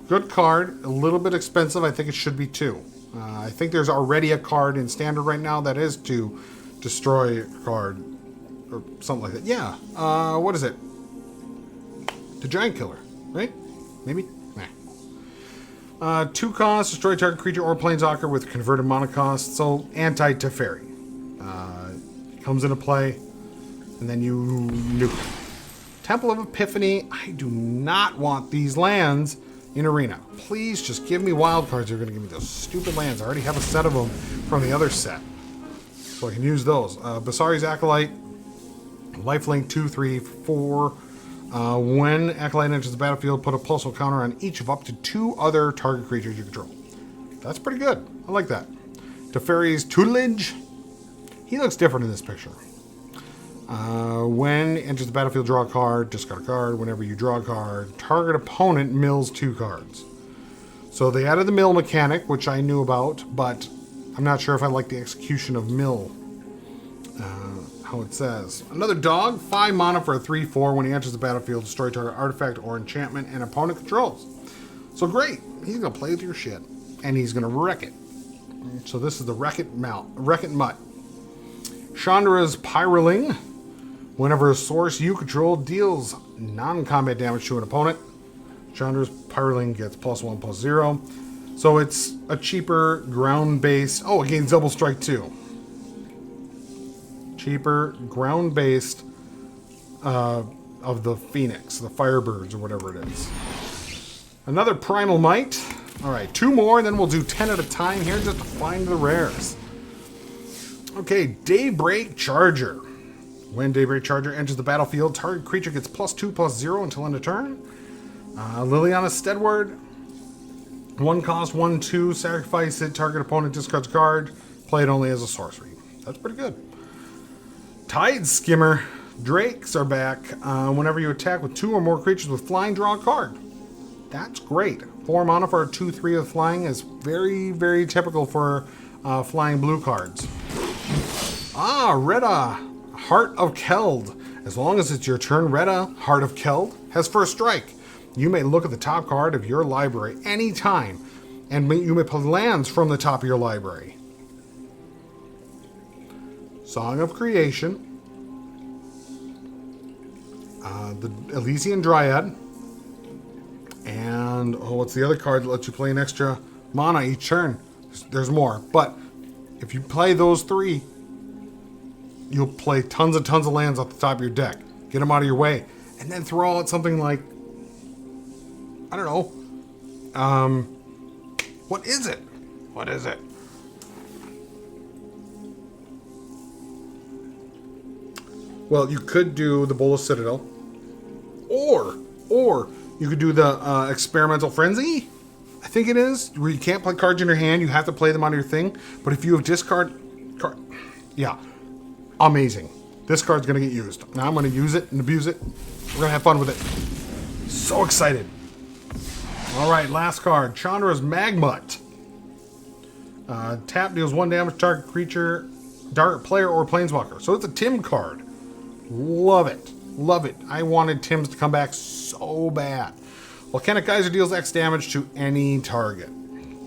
Speaker 1: Good card. A little bit expensive. I think it should be 2. I think there's already a card in Standard right now that is to destroy a card. Or something like that. Yeah. What is it? The Giant Killer, right? Maybe? Nah. 2 costs. Destroy target creature or planeswalker with converted mana cost. So, anti-Teferi. Comes into play. And then you nuke it. Temple of Epiphany. I do not want these lands in Arena. Please just give me wild cards. You're going to give me those stupid lands. I already have a set of them from the other set. So I can use those. Basari's Acolyte. Lifelink 2, 3, 4. When Acolyte enters the battlefield, put a +1 counter on each of up to 2 other target creatures you control. That's pretty good. I like that. Teferi's Tutelage. He looks different in this picture. When enters the battlefield, draw a card, discard a card. Whenever you draw a card, target opponent mills 2 cards. So they added the mill mechanic, which I knew about, but I'm not sure if I like the execution of mill. How it says. Another dog, 5 mana for a 3/4. When he enters the battlefield, destroy target artifact or enchantment and opponent controls. So great. He's going to play with your shit. And he's going to wreck it. So this is the Wreck-It Mutt. Chandra's Pyroling. Whenever a source you control deals non-combat damage to an opponent, Chandra's Pyroling gets +1/+0. So it's a cheaper ground-based... Oh, it gains double strike too. Cheaper ground-based of the Phoenix, the Firebirds, or whatever it is. Another Primal Might. Alright, 2 more, and then we'll do 10 at a time here just to find the rares. Okay, Daybreak Charger. When Daybreak Charger enters the battlefield, target creature gets +2/+0 until end of turn. Liliana Steadward. 1 cost, 1/2, sacrifice it, target opponent discards a card, play it only as a sorcery. That's pretty good. Tide Skimmer. Drakes are back. Whenever you attack with 2 or more creatures with flying, draw a card. That's great. 4 mana for a 2/3 with flying is very, very typical for flying blue cards. Retta, Heart of Keld. As long as it's your turn, Retta, Heart of Keld, has first strike. You may look at the top card of your library anytime, and you may pull lands from the top of your library. Song of Creation. The Elysian Dryad. And, what's the other card that lets you play an extra mana each turn? There's more, but if you play those 3, you'll play tons of lands off the top of your deck. Get them out of your way. And then throw out something like, I don't know. What is it? What is it? Well, you could do the Bolas Citadel. Or you could do the Experimental Frenzy. I think it is. Where you can't play cards in your hand. You have to play them out of your thing. But if you have discard card... Yeah. Amazing. This card's going to get used. Now I'm going to use it and abuse it. We're going to have fun with it. So excited. Alright, last card. Chandra's Magmut. Tap deals 1 damage to target creature, target player, or planeswalker. So it's a Tim card. Love it. Love it. I wanted Tim's to come back so bad. Volcanic Geyser deals X damage to any target.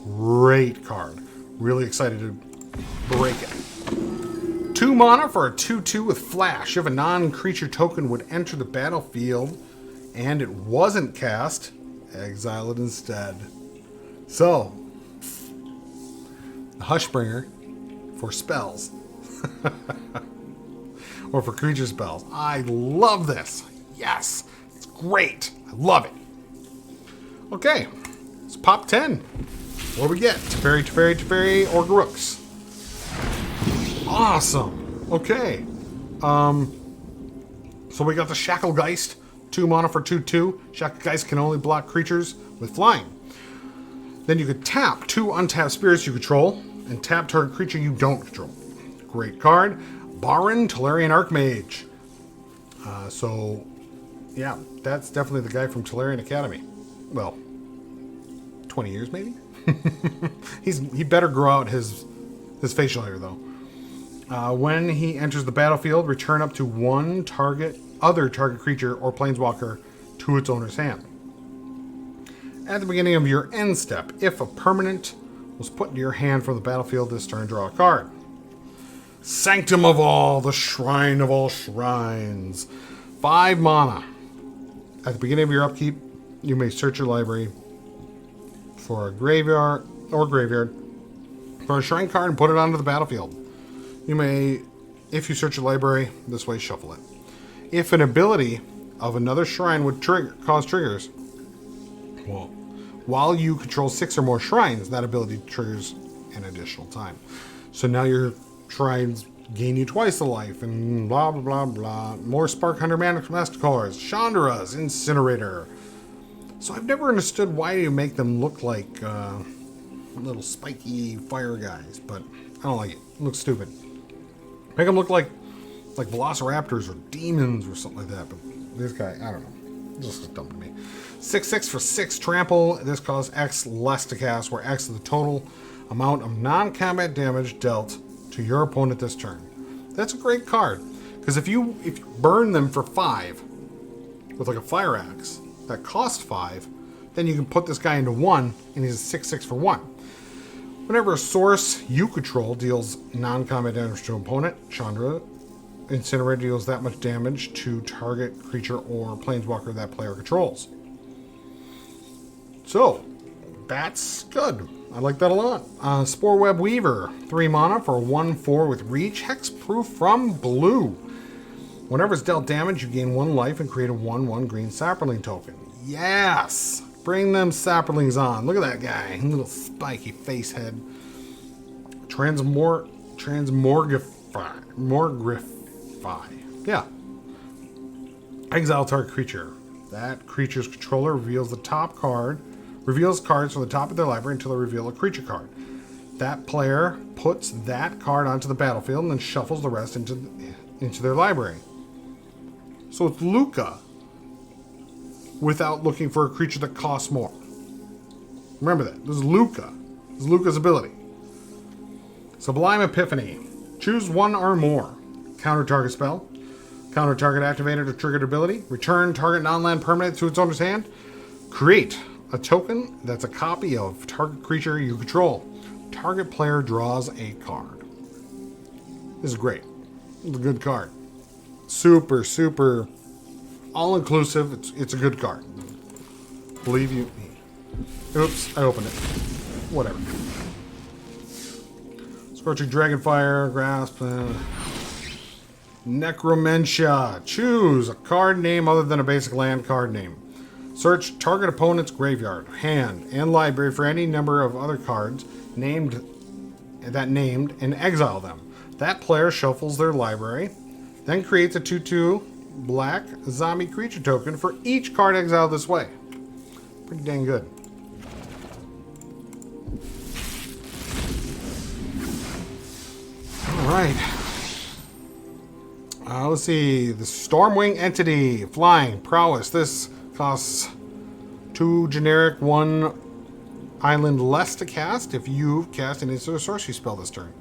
Speaker 1: Great card. Really excited to break it. 2 mana for a 2/2 with Flash. If a non-creature token would enter the battlefield and it wasn't cast, exile it instead. So, Hushbringer for spells. Or for creature spells. I love this. Yes. It's great. I love it. Okay. Let's pop 10. What do we get? Teferi, or Garruks. Awesome. Okay. So we got the Shacklegeist. 2 mana for 2/2. Shacklegeist can only block creatures with flying. Then you could tap 2 untapped spirits you control and tap target creature you don't control. Great card. Baron, Teferi and Archmage. So, yeah, that's definitely the guy from Teferi Academy. Well, 20 years maybe? He better grow out his facial hair, though. When he enters the battlefield, return up to 1 other target creature or planeswalker to its owner's hand. At the beginning of your end step, if a permanent was put into your hand from the battlefield this turn, draw a card. Sanctum of All, the Shrine of All Shrines. 5 mana. At the beginning of your upkeep, you may search your library for a graveyard for a shrine card and put it onto the battlefield. You may, if you search your library this way, shuffle it. If an ability of another shrine would cause triggers, well, while you control 6 or more shrines, that ability triggers an additional time. So now your shrines gain you twice the life, and blah, blah, blah, blah. More Spark Hunter Mastercores. Chandra's Incinerator. So I've never understood why you make them look like little spiky fire guys, but I don't like it. It looks stupid. Make them look like velociraptors or demons or something like that, but this guy, I don't know. This is dumb to me. 6/6 for 6 trample. This costs X less to cast, where X is the total amount of non-combat damage dealt to your opponent this turn. That's a great card, because if you burn them for 5 with like a fire axe that costs 5, then you can put this guy into 1, and he's a 6/6 for 1. Whenever a source you control deals non-combat damage to an opponent, Chandra Incinerator deals that much damage to target creature or planeswalker that player controls. So, that's good. I like that a lot. Spore Web Weaver, 3 mana for a 1/4 with reach, hexproof from blue. Whenever it's dealt damage, you gain 1 life and create a 1/1 green sapperling token. Yes! Bring them sapperlings on. Look at that guy. Little spiky face head. Morgrify. Yeah. Exile target creature. That creature's controller reveals cards from the top of their library until they reveal a creature card. That player puts that card onto the battlefield and then shuffles the rest into their library. So it's Luca without looking for a creature that costs more. Remember that. This is Luca. This is Luca's ability. Sublime Epiphany. Choose 1 or more. Counter target spell. Counter target activated or triggered ability. Return target non-land permanent to its owner's hand. Create a token that's a copy of target creature you control. Target player draws a card. This is great. It's a good card. Super, super all-inclusive. It's a good card. Believe you me. Oops, I opened it. Whatever. Scorching Dragonfire, Grasp, Necromentia. Choose a card name other than a basic land card name. Search target opponent's graveyard, hand, and library for any number of other cards named and exile them. That player shuffles their library, then creates a 2/2 black zombie creature token for each card exiled this way. Pretty dang good. Alright. Let's see. The Stormwing Entity. Flying. Prowess. This costs 2 generic, 1 island less to cast if you cast an instant or sorcery spell this turn.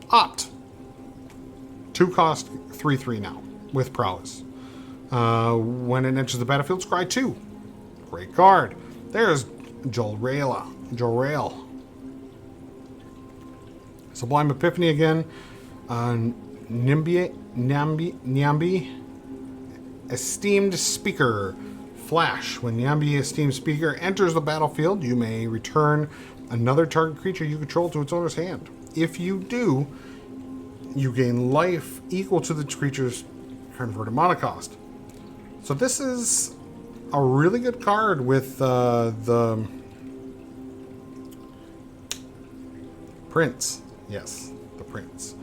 Speaker 1: Opt. 2 cost 3/3 now with Prowess. When it enters the battlefield, scry 2. Great card. There's Jorale. Sublime Epiphany again. Nyambi. Esteemed Speaker. Flash. When Nyambi Esteemed Speaker enters the battlefield, you may return another target creature you control to its owner's hand. If you do, you gain life equal to the creature's converted mana cost. So this is a really good card with the Prince. Yes, the Prince.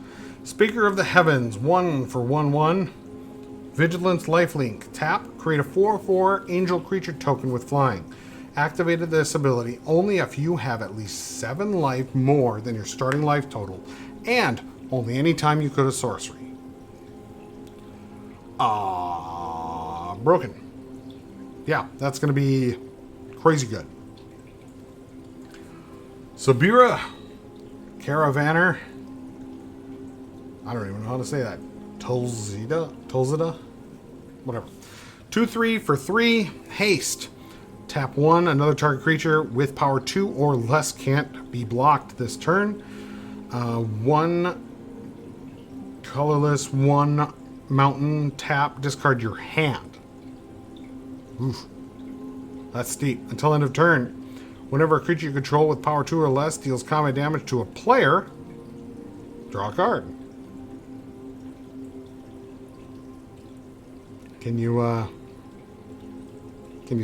Speaker 1: Speaker of the Heavens, 1 for 1/1. Vigilance Lifelink. Tap, create a 4/4 angel creature token with flying. Activated this ability only if you have at least 7 life more than your starting life total, and only any time you could a sorcery. Broken. Yeah, that's going to be crazy good. Sabira Caravaner. I don't even know how to say that. Tulzida? Whatever. 2/3 for 3. Haste. Tap 1. Another target creature with power 2 or less can't be blocked this turn. 1 colorless, 1 mountain. Tap. Discard your hand. Oof. That's steep. Until end of turn. Whenever a creature you control with power 2 or less deals combat damage to a player, draw a card. Can you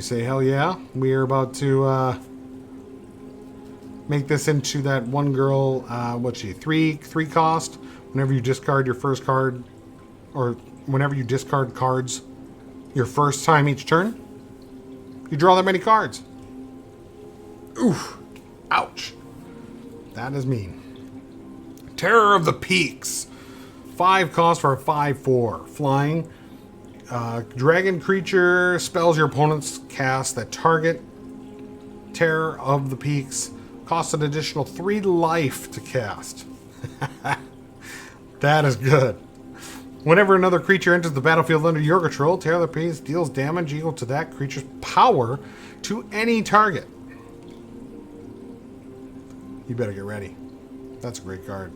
Speaker 1: say hell yeah? We are about to make this into that one girl, what's she, 3 cost. Whenever you discard your first card, or whenever you discard cards your first time each turn, you draw that many cards. Oof. Ouch. That is mean. Terror of the Peaks. 5 cost for a 5/4. Flying. Dragon creature spells your opponents cast that target. Terror of the Peaks costs an additional 3 life to cast. That is good. Whenever another creature enters the battlefield under your control, Terror of the Peaks deals damage equal to that creature's power to any target. You better get ready. That's a great card.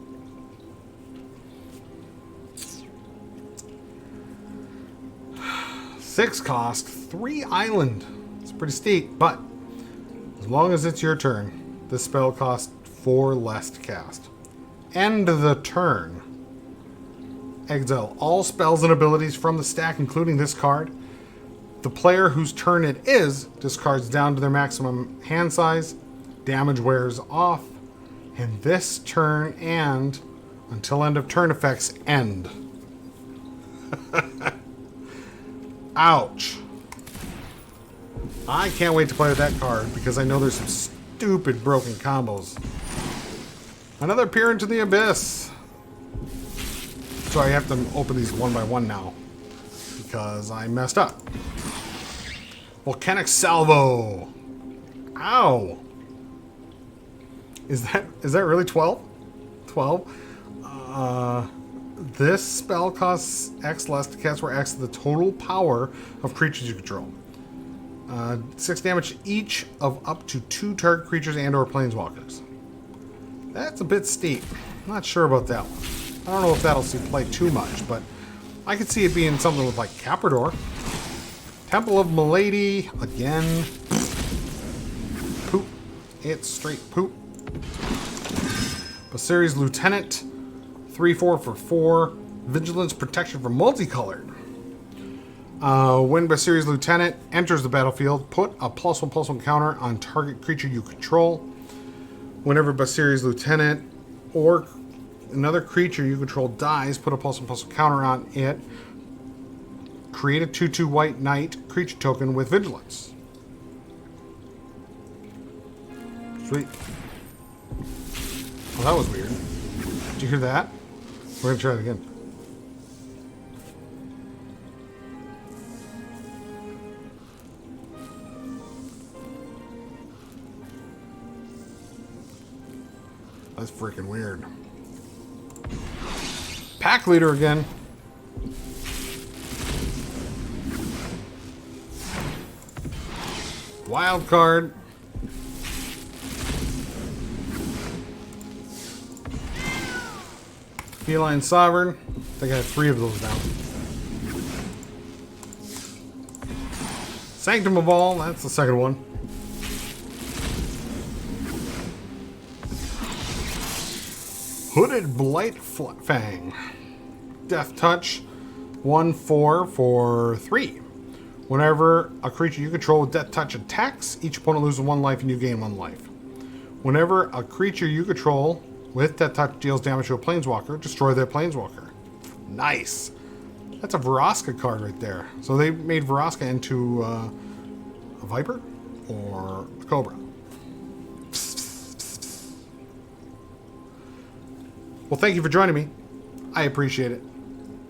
Speaker 1: Six cost, 3 island. It's pretty steep, but as long as it's your turn, this spell costs 4 less to cast. End the turn. Exile all spells and abilities from the stack, including this card. The player whose turn it is discards down to their maximum hand size. Damage wears off. And this turn and until end of turn effects end. Ouch. I can't wait to play with that card because I know there's some stupid broken combos. Another peer into the abyss. So I have to open these one by one now because I messed up. Volcanic Salvo. Ow. Is that really 12? 12? This spell costs X less to cast, where X is the total power of creatures you control. 6 damage each of up to 2 target creatures and or planeswalkers. That's a bit steep. I'm not sure about that one. I don't know if that'll see play too much, but I could see it being something with like Caprador. Temple of Milady, again. Poop. It's straight poop. Basiri's Lieutenant, 3/4 for 4. Vigilance Protection for multicolored. When Basiri's Lieutenant enters the battlefield, put a +1/+1 counter on target creature you control. Whenever Basiri's Lieutenant or another creature you control dies, put a +1/+1 counter on it. Create a 2/2 white knight creature token with Vigilance. Sweet. Well, that was weird. Did you hear that? We're going to try it again. That's freaking weird. Pack leader again. Wild card. Feline Sovereign. I think I have 3 of those now. Sanctum of All. That's the second one. Hooded Blight Fang. Death Touch. 1/4 for 3. Whenever a creature you control with Death Touch attacks, each opponent loses 1 life and you gain 1 life. Whenever a creature you control with Death Touch deals damage to a planeswalker, destroy their planeswalker. Nice. That's a Vraska card right there. So they made Vraska into a Viper or a Cobra. Well, thank you for joining me. I appreciate it.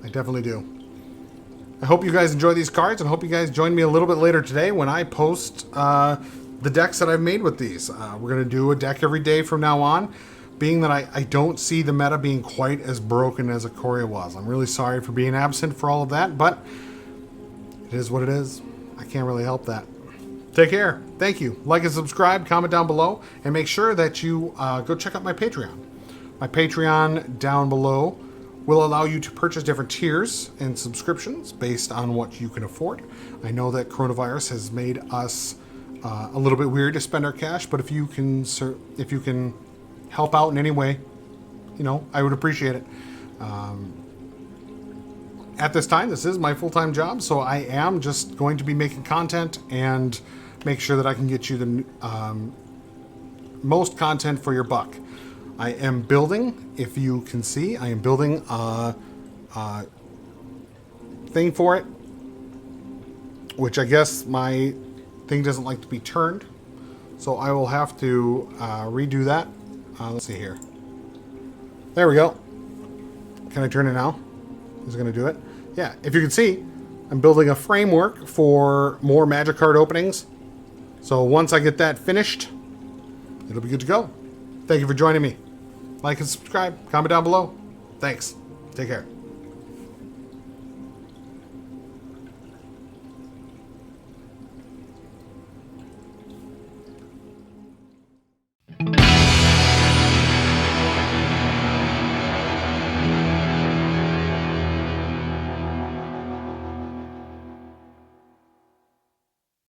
Speaker 1: I definitely do. I hope you guys enjoy these cards, and hope you guys join me a little bit later today when I post the decks that I've made with these. We're going to do a deck every day from now on, being that I don't see the meta being quite as broken as Ikoria was. I'm really sorry for being absent for all of that, but it is what it is. I can't really help that. Take care. Thank you. Like and subscribe, comment down below, and make sure that you go check out my Patreon. My Patreon down below will allow you to purchase different tiers and subscriptions based on what you can afford. I know that coronavirus has made us a little bit weird to spend our cash, but if you can help out in any way, you know, I would appreciate it. At this time, this is my full-time job, so I am just going to be making content and make sure that I can get you the most content for your buck. I am building, if you can see, I am building a thing for it, which I guess my thing doesn't like to be turned, so I will have to redo that. Let's see here. There we go. Can I turn it now? Is it going to do it? Yeah, if you can see, I'm building a framework for more Magic card openings. So once I get that finished, it'll be good to go. Thank you for joining me. Like and subscribe. Comment down below. Thanks. Take care.